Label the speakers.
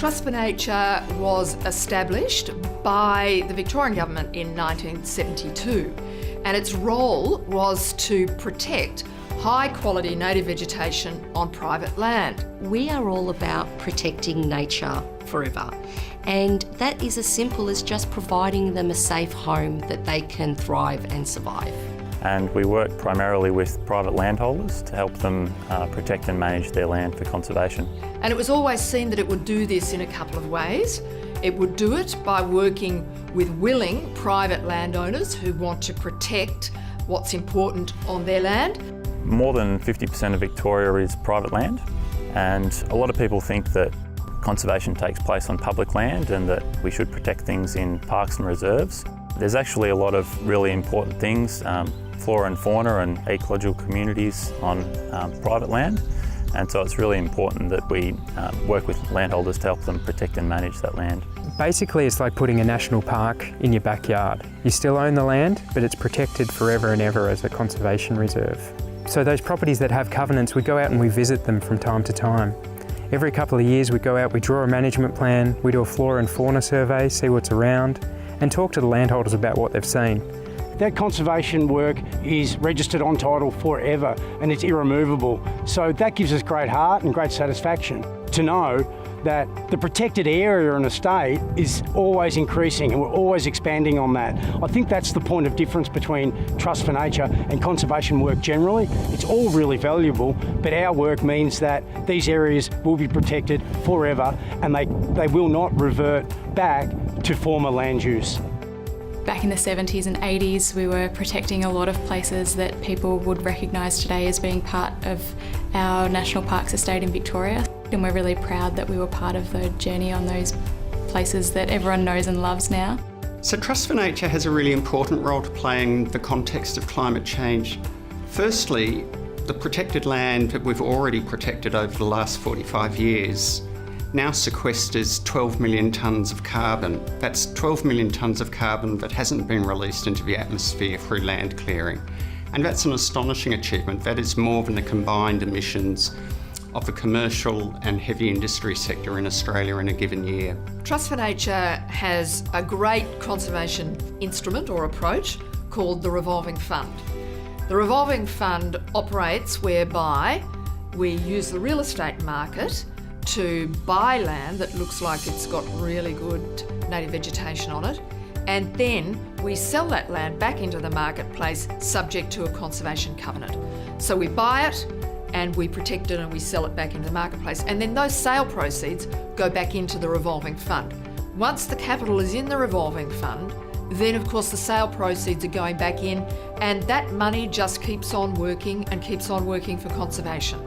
Speaker 1: Trust for Nature was established by the Victorian Government in 1972, and its role was to protect high-quality native vegetation on private land.
Speaker 2: We are all about protecting nature forever, and that is as simple as just providing them a safe home that they can thrive and survive.
Speaker 3: And we work primarily with private landholders to help them protect and manage their land for conservation.
Speaker 1: And it was always seen that it would do this in a couple of ways. It would do it by working with willing private landowners who want to protect what's important on their land.
Speaker 3: More than 50% of Victoria is private land, and a lot of people think that conservation takes place on public land and that we should protect things in parks and reserves. There's actually a lot of really important things, flora and fauna and ecological communities on private land, and so it's really important that we work with landholders to help them protect and manage that land.
Speaker 4: Basically, it's like putting a national park in your backyard. You still own the land, but it's protected forever and ever as a conservation reserve. So those properties that have covenants, we go out and we visit them from time to time. Every couple of years we go out, we draw a management plan, we do a flora and fauna survey, see what's around, and talk to the landholders about what they've seen.
Speaker 5: That conservation work is registered on title forever and it's irremovable. So that gives us great heart and great satisfaction to know that the protected area in a state is always increasing and we're always expanding on that. I think that's the point of difference between Trust for Nature and conservation work generally. It's all really valuable, but our work means that these areas will be protected forever and they will not revert back to former land use.
Speaker 6: Back in the 70s and 80s, we were protecting a lot of places that people would recognise today as being part of our National Parks estate in Victoria. And we're really proud that we were part of the journey on those places that everyone knows and loves now.
Speaker 7: So Trust for Nature has a really important role to play in the context of climate change. Firstly, the protected land that we've already protected over the last 45 years now sequesters 12 million tonnes of carbon. That's 12 million tonnes of carbon that hasn't been released into the atmosphere through land clearing. And that's an astonishing achievement. That is more than the combined emissions of the commercial and heavy industry sector in Australia in a given year.
Speaker 1: Trust for Nature has a great conservation instrument or approach called the Revolving Fund. The Revolving Fund operates whereby we use the real estate market to buy land that looks like it's got really good native vegetation on it, and then we sell that land back into the marketplace subject to a conservation covenant. So we buy it and we protect it and we sell it back into the marketplace, and then those sale proceeds go back into the revolving fund. Once the capital is in the revolving fund, then of course the sale proceeds are going back in, and that money just keeps on working and keeps on working for conservation.